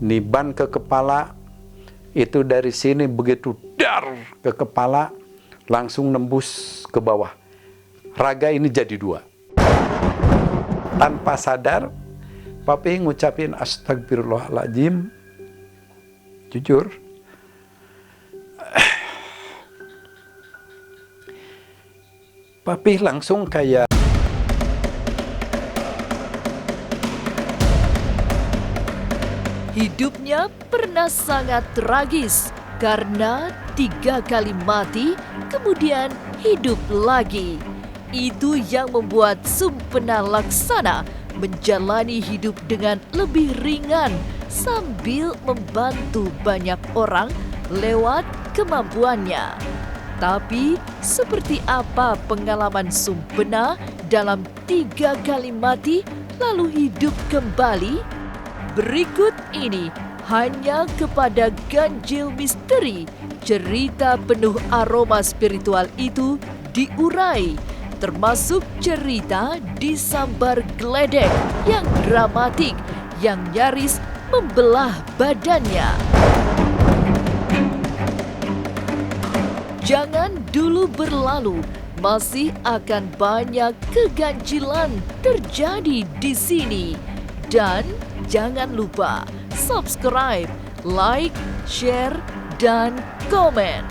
niban ke kepala, itu dari sini begitu dar ke kepala, langsung nembus ke bawah. Raga ini jadi dua. Tanpa sadar, Papi ngucapin astagfirullahaladzim. Jujur, Papi langsung kayak hidupnya pernah sangat tragis karena 3 kali mati kemudian hidup lagi. Itu yang membuat Sumpena Laksana menjalani hidup dengan lebih ringan sambil membantu banyak orang lewat kemampuannya. Tapi seperti apa pengalaman Sumpena dalam 3 kali mati lalu hidup kembali? Berikut ini hanya kepada ganjil misteri cerita penuh aroma spiritual itu diurai, termasuk cerita disambar geledek yang dramatik yang nyaris membelah badannya. Jangan dulu berlalu, masih akan banyak keganjilan terjadi di sini. Dan jangan lupa subscribe, like, share, dan komen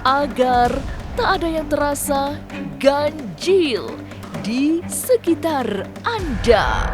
agar tak ada yang terasa ganjil di sekitar Anda.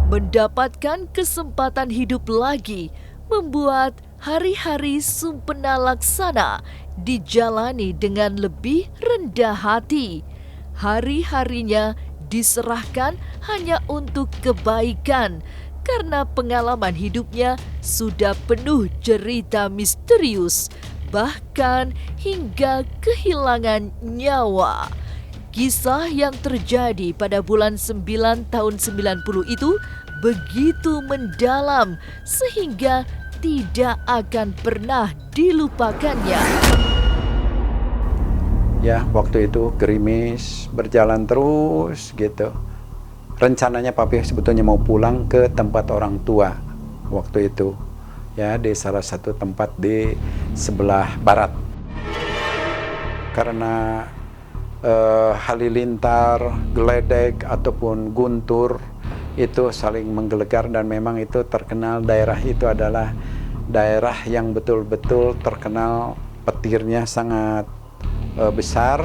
Mendapatkan kesempatan hidup lagi membuat hari-hari Sumpena Laksana dijalani dengan lebih rendah hati. Hari-harinya diserahkan hanya untuk kebaikan karena pengalaman hidupnya sudah penuh cerita misterius, bahkan hingga kehilangan nyawa. Kisah yang terjadi pada bulan 9 tahun 90 itu begitu mendalam sehingga tidak akan pernah dilupakannya. ya waktu itu gerimis, berjalan terus gitu. Rencananya Papi sebetulnya mau pulang ke tempat orang tua waktu itu, ya di salah satu tempat di sebelah barat. Karena halilintar, geledek ataupun guntur itu saling menggelegar, dan memang itu terkenal daerah itu adalah daerah yang betul-betul terkenal petirnya sangat besar,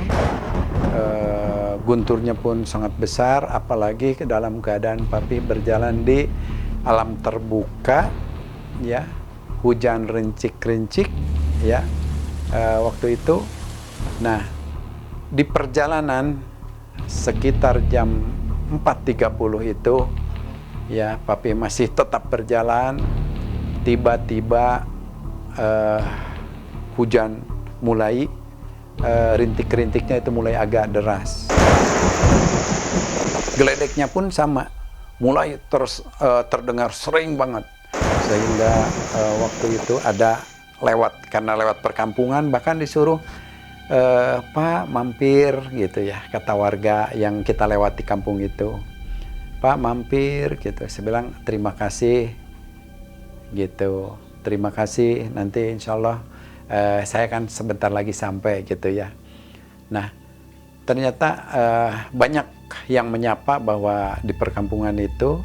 gunturnya pun sangat besar, apalagi ke dalam keadaan Papi berjalan di alam terbuka, ya hujan rincik-rincik, ya waktu itu. Nah, di perjalanan sekitar jam 4.30 itu, ya Papi masih tetap berjalan. Tiba-tiba hujan mulai, rintik-rintiknya itu mulai agak deras. Geledeknya pun sama, mulai terus terdengar sering banget. Sehingga waktu itu ada karena lewat perkampungan, bahkan disuruh Pak mampir gitu ya, kata warga yang kita lewati kampung itu. Pak mampir gitu. Saya bilang terima kasih gitu, terima kasih, nanti insya Allah saya kan sebentar lagi sampai gitu ya. Nah ternyata banyak yang menyapa bahwa di perkampungan itu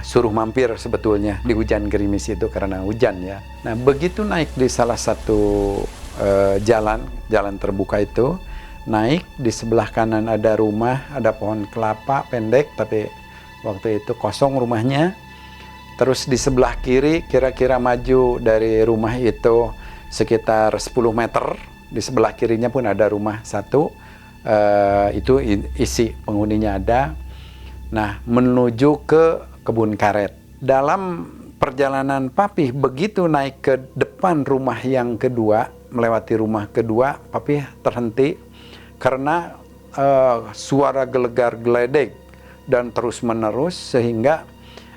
suruh mampir sebetulnya di hujan gerimis itu karena hujan ya. Nah begitu naik di salah satu jalan terbuka itu, naik di sebelah kanan ada rumah, ada pohon kelapa pendek tapi waktu itu kosong rumahnya. Terus di sebelah kiri kira-kira maju dari rumah itu sekitar 10 meter, di sebelah kirinya pun ada rumah satu, itu isi penghuninya ada. Nah menuju ke kebun karet. Dalam perjalanan Papi begitu naik ke depan rumah yang kedua, melewati rumah kedua, Papi terhenti karena suara gelegar geledek dan terus-menerus sehingga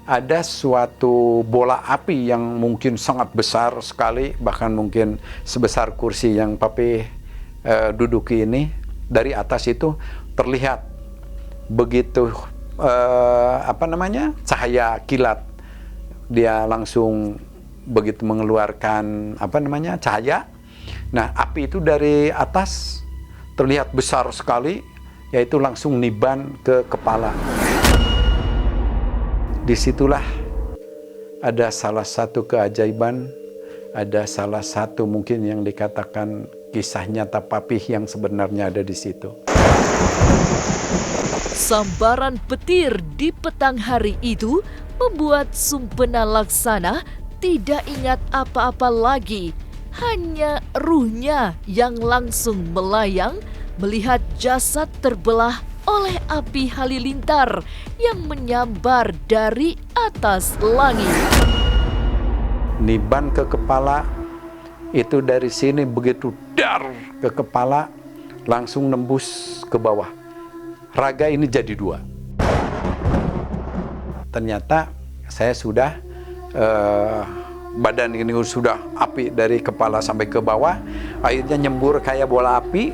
ada suatu bola api yang mungkin sangat besar sekali, bahkan mungkin sebesar kursi yang papi duduki ini. Dari atas itu terlihat begitu cahaya kilat, dia langsung begitu mengeluarkan cahaya. Nah, api itu dari atas terlihat besar sekali, yaitu langsung niban ke kepala. Disitulah ada salah satu keajaiban, ada salah satu mungkin yang dikatakan kisah nyata papih yang sebenarnya ada di situ. Sambaran petir di petang hari itu membuat Sumpena Laksana tidak ingat apa-apa lagi. Hanya ruhnya yang langsung melayang melihat jasad terbelah oleh api halilintar yang menyambar dari atas langit. Niban ke kepala, itu dari sini begitu dar ke kepala, langsung nembus ke bawah. Raga ini jadi dua. Ternyata saya sudah badan ini sudah api dari kepala sampai ke bawah, akhirnya nyembur kayak bola api,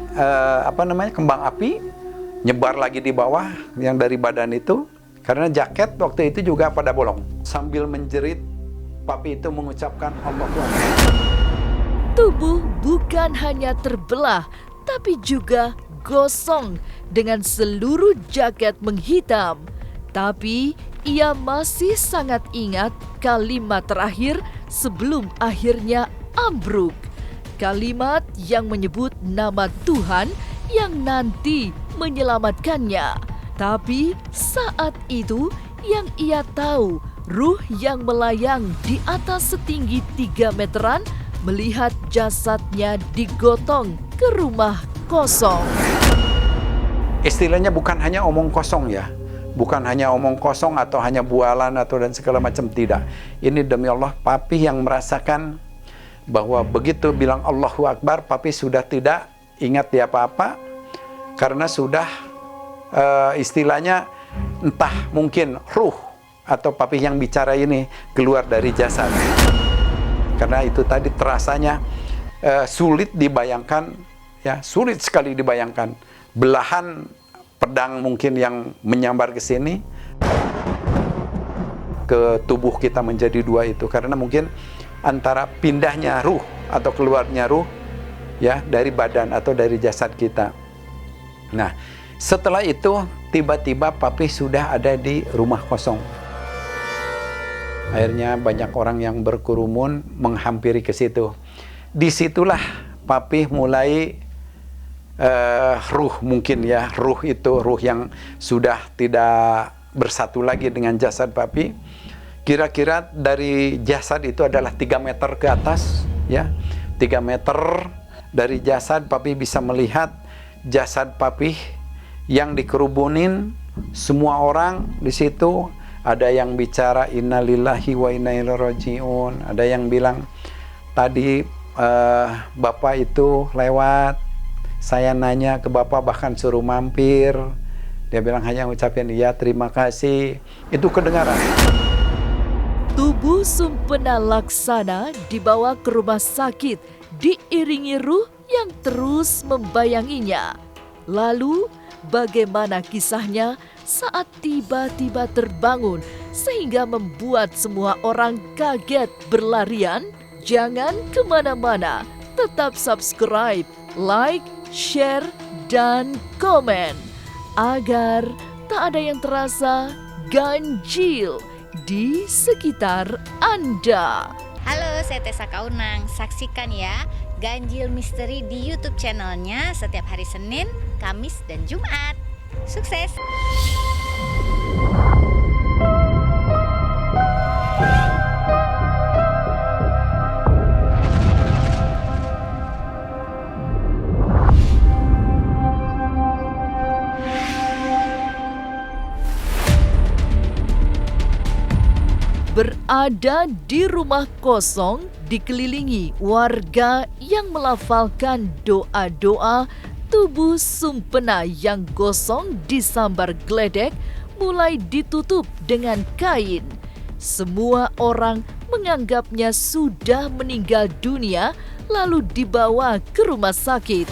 kembang api, nyebar lagi di bawah yang dari badan itu, karena jaket waktu itu juga pada bolong. Sambil menjerit, papi itu mengucapkan Allahu Akbar. Tubuh bukan hanya terbelah, tapi juga gosong dengan seluruh jaket menghitam. Tapi ia masih sangat ingat kalimat terakhir sebelum akhirnya ambruk. Kalimat yang menyebut nama Tuhan yang nanti menyelamatkannya. Tapi saat itu yang ia tahu, ruh yang melayang di atas setinggi 3 meteran melihat jasadnya digotong ke rumah kosong. Istilahnya bukan hanya omong kosong ya. Bukan hanya omong kosong atau hanya bualan atau dan segala macam, tidak. Ini demi Allah, papi yang merasakan bahwa begitu bilang Allahu Akbar, papi sudah tidak ingat dia apa-apa, karena sudah istilahnya entah mungkin ruh atau papi yang bicara ini keluar dari jasad. Karena itu tadi terasanya sulit dibayangkan, ya sulit sekali dibayangkan. Belahan pedang mungkin yang menyambar ke sini, ke tubuh kita menjadi dua itu, karena mungkin antara pindahnya ruh atau keluarnya ruh ya dari badan atau dari jasad kita. Nah, setelah itu tiba-tiba papi sudah ada di rumah kosong. Akhirnya banyak orang yang berkerumun menghampiri ke situ. Disitulah papi mulai ruh mungkin ya, ruh itu ruh yang sudah tidak bersatu lagi dengan jasad papi. Kira-kira dari jasad itu adalah 3 meter ke atas ya. 3 meter dari jasad papi bisa melihat jasad papi yang dikerubunin, semua orang di situ. Ada yang bicara innalillahi wa inna ilaihi rajiun, ada yang bilang tadi bapak itu lewat, saya nanya ke bapak bahkan suruh mampir, dia bilang hanya ucapin iya terima kasih, itu kedengaran. Tubuh Sumpena Laksana dibawa ke rumah sakit diiringi ruh yang terus membayanginya. Lalu bagaimana kisahnya saat tiba-tiba terbangun sehingga membuat semua orang kaget berlarian? Jangan kemana-mana, tetap subscribe, like, share, dan komen agar tak ada yang terasa ganjil di sekitar Anda. Halo, saya Tessa Kaunang. Saksikan ya Ganjil Misteri di YouTube channelnya setiap hari Senin, Kamis, dan Jumat. Sukses! Berada di rumah kosong dikelilingi warga yang melafalkan doa-doa, tubuh Sumpena yang gosong disambar geledek mulai ditutup dengan kain. Semua orang menganggapnya sudah meninggal dunia lalu dibawa ke rumah sakit.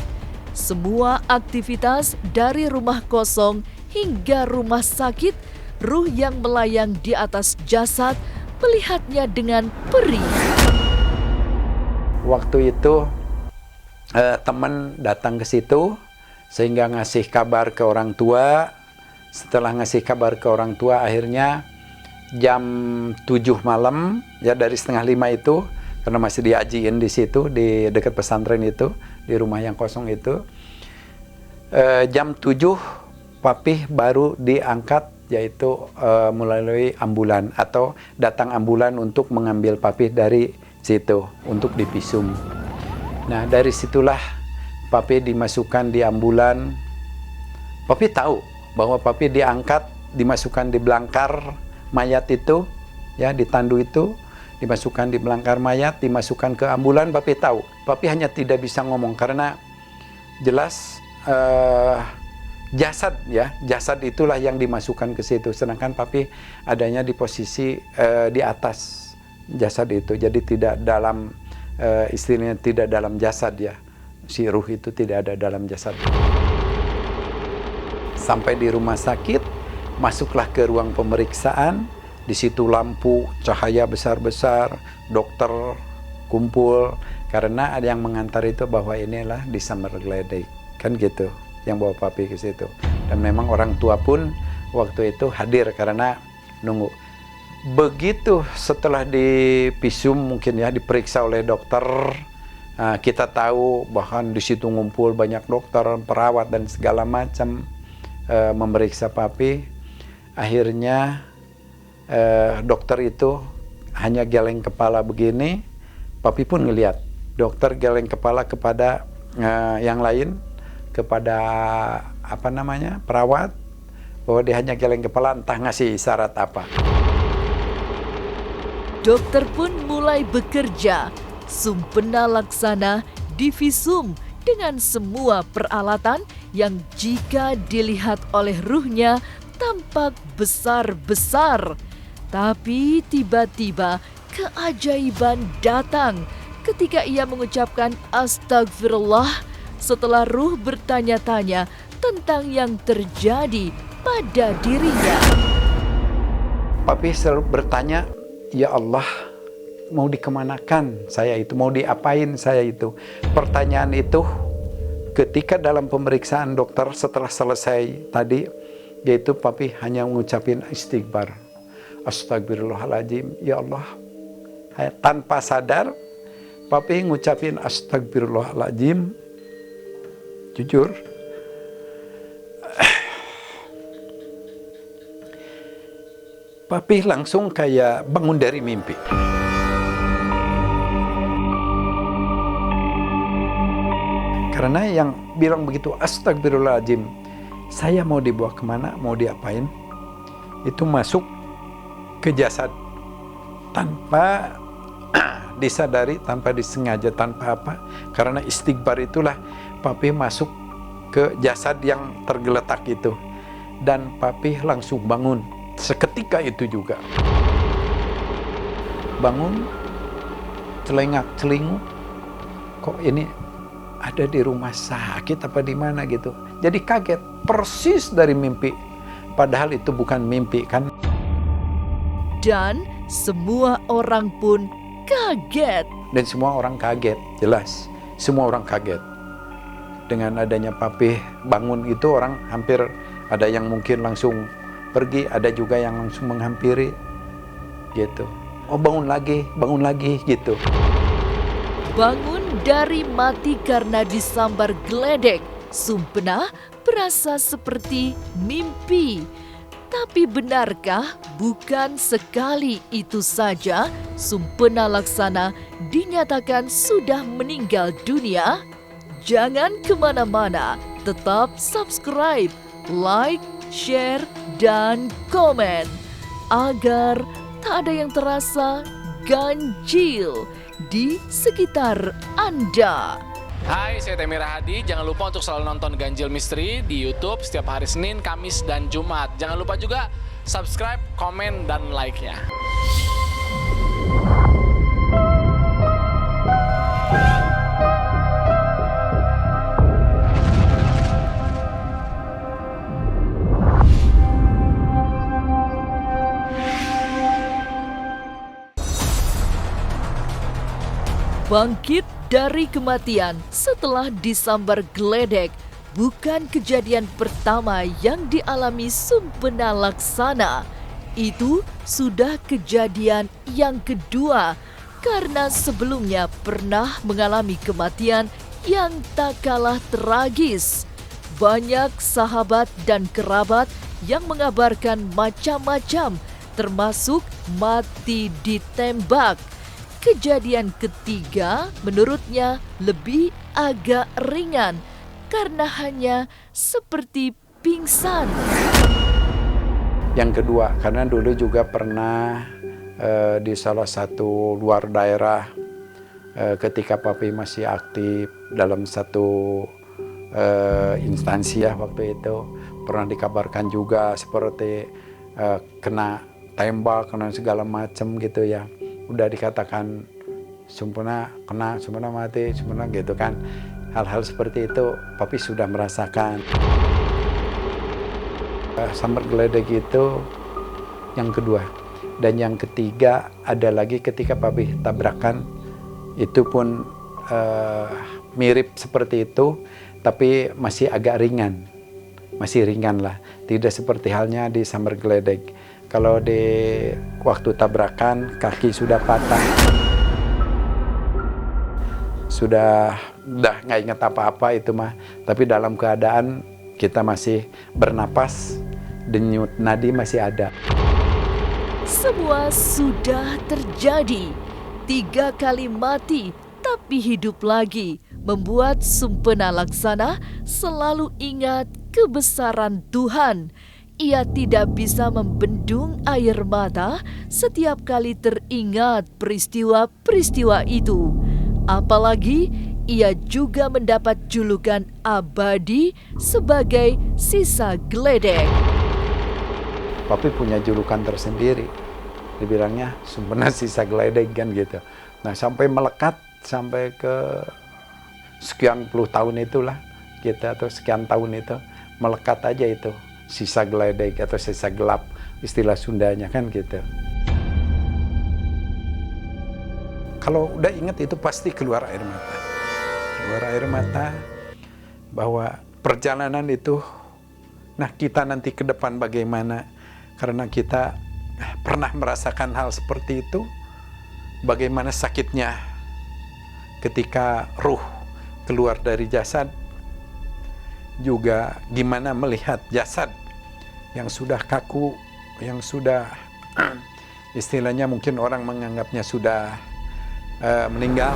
Semua aktivitas dari rumah kosong hingga rumah sakit, ruh yang melayang di atas jasad melihatnya dengan perih. Waktu itu teman datang ke situ sehingga ngasih kabar ke orang tua. Setelah ngasih kabar ke orang tua, akhirnya jam 7 malam, ya dari setengah 5 itu, karena masih diajiin di situ, di dekat pesantren itu, di rumah yang kosong itu. Jam 7, Papih baru diangkat, yaitu melalui ambulan, atau datang ambulan untuk mengambil Papih dari situ, untuk divisum. Nah, dari situlah Papih dimasukkan di ambulan. Papih tahu bahwa Papih diangkat, dimasukkan di belangkar mayat itu, ya di tandu itu, dimasukkan di belangkar mayat, dimasukkan ke ambulan. Papih tahu. Papih hanya tidak bisa ngomong karena jelas jasad, ya jasad itulah yang dimasukkan ke situ. Sedangkan Papih adanya di posisi di atas jasad itu, jadi tidak dalam istilahnya tidak dalam jasad, ya si ruh itu tidak ada dalam jasad. Sampai di rumah sakit, masuklah ke ruang pemeriksaan. Di situ lampu, cahaya besar-besar, dokter kumpul. Karena ada yang mengantar itu bahwa inilah di Sumbergledek, kan gitu, yang bawa Papih ke situ. Dan memang orang tua pun waktu itu hadir karena nunggu. Begitu setelah divisum, mungkin ya diperiksa oleh dokter, kita tahu bahkan di situ ngumpul banyak dokter, perawat dan segala macam. Memeriksa Papih, akhirnya dokter itu hanya geleng kepala begini. Papih pun ngelihat dokter geleng kepala kepada yang lain, kepada apa namanya perawat, bahwa dia hanya geleng kepala, entah ngasih isyarat apa. Dokter pun mulai bekerja. Sumpena Laksana divisum dengan semua peralatan yang jika dilihat oleh ruhnya tampak besar-besar. Tapi tiba-tiba keajaiban datang ketika ia mengucapkan astagfirullah setelah ruh bertanya-tanya tentang yang terjadi pada dirinya. Papih selalu bertanya, ya Allah, mau dikemanakan saya itu, mau diapain saya itu. Pertanyaan itu ketika dalam pemeriksaan dokter setelah selesai tadi, yaitu Papih hanya mengucapin istighfar. Astagfirullahaladzim, ya Allah. Tanpa sadar, Papih ngucapin astagfirullahaladzim. Jujur, Papih langsung kayak bangun dari mimpi. Karena yang bilang begitu, astagfirullahaladzim, saya mau dibawa kemana, mau diapain, itu masuk ke jasad tanpa disadari, tanpa disengaja, tanpa apa. Karena istighfar itulah Papih masuk ke jasad yang tergeletak itu. Dan Papih langsung bangun, seketika itu juga. Bangun, celengak-celinguk, kok ini ada di rumah sakit apa di mana gitu. Jadi kaget, persis dari mimpi. Padahal itu bukan mimpi kan. Dan semua orang pun kaget. Dan semua orang kaget, jelas. Semua orang kaget. Dengan adanya Papih bangun itu, orang hampir ada yang mungkin langsung pergi, ada juga yang langsung menghampiri gitu. Oh bangun lagi gitu. Bangun dari mati karena disambar geledek, Sumpena berasa seperti mimpi. Tapi benarkah bukan sekali itu saja Sumpena Laksana dinyatakan sudah meninggal dunia? Jangan kemana-mana, tetap subscribe, like, share, dan komen agar tak ada yang terasa ganjil di sekitar Anda. Hai, saya Temi Rahadi. Jangan lupa untuk selalu nonton Ganjil Misteri di YouTube setiap hari Senin, Kamis, dan Jumat. Jangan lupa juga subscribe, komen, dan like-nya. Bangkit dari kematian setelah disambar geledek bukan kejadian pertama yang dialami Sumpena Laksana. Itu sudah kejadian yang kedua karena sebelumnya pernah mengalami kematian yang tak kalah tragis. Banyak sahabat dan kerabat yang mengabarkan macam-macam, termasuk mati ditembak. Kejadian ketiga menurutnya lebih agak ringan karena hanya seperti pingsan. Yang kedua, karena dulu juga pernah di salah satu luar daerah ketika papi masih aktif dalam satu instansi ya waktu itu, pernah dikabarkan juga seperti kena tembak, kena segala macam gitu ya. Udah dikatakan Sumpena kena, Sumpena mati, Sumpena gitu kan. Hal-hal seperti itu papi sudah merasakan. Sambar geledek itu yang kedua. Dan yang ketiga ada lagi ketika papi tabrakan. Itu pun mirip seperti itu, tapi masih agak ringan. Masih ringan lah. Tidak seperti halnya di sambar geledek. Kalau di waktu tabrakan kaki sudah patah, sudah nggak ingat apa-apa itu mah. Tapi dalam keadaan kita masih bernapas, denyut nadi masih ada. Semua sudah terjadi. 3 kali mati tapi hidup lagi membuat Sumpena Laksana selalu ingat kebesaran Tuhan. Ia tidak bisa membendung air mata setiap kali teringat peristiwa-peristiwa itu. Apalagi ia juga mendapat julukan abadi sebagai sisa geledek. Papi punya julukan tersendiri. Dibilangnya Sumpena sisa geledek kan gitu. Nah sampai melekat sampai ke sekian puluh tahun itulah kita, atau sekian tahun itu melekat aja itu. Sisa geledek atau sisa gelap, istilah Sundanya kan gitu. Kalau udah ingat itu pasti keluar air mata. Keluar air mata bahwa perjalanan itu, nah kita nanti ke depan bagaimana, karena kita pernah merasakan hal seperti itu, bagaimana sakitnya ketika ruh keluar dari jasad, juga gimana melihat jasad yang sudah kaku, yang sudah istilahnya mungkin orang menganggapnya sudah meninggal.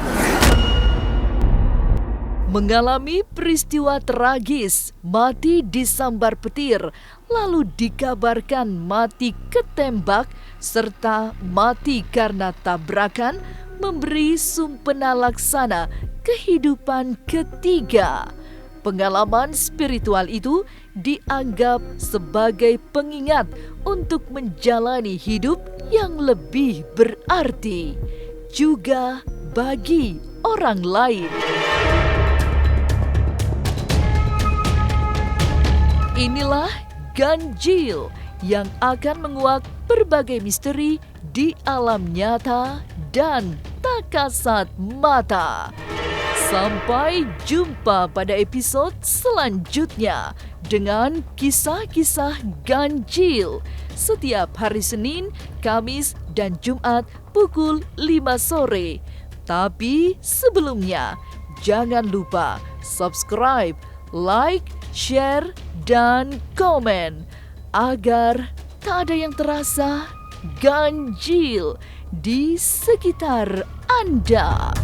Mengalami peristiwa tragis, mati disambar petir, lalu dikabarkan mati ketembak, serta mati karena tabrakan, memberi Sumpena Laksana kehidupan ketiga. Pengalaman spiritual itu dianggap sebagai pengingat untuk menjalani hidup yang lebih berarti, juga bagi orang lain. Inilah Ganjil yang akan menguak berbagai misteri di alam nyata dan tak kasat mata. Sampai jumpa pada episode selanjutnya dengan kisah-kisah ganjil setiap hari Senin, Kamis, dan Jumat pukul 5 sore. Tapi sebelumnya, jangan lupa subscribe, like, share, dan komen agar tak ada yang terasa ganjil di sekitar Anda.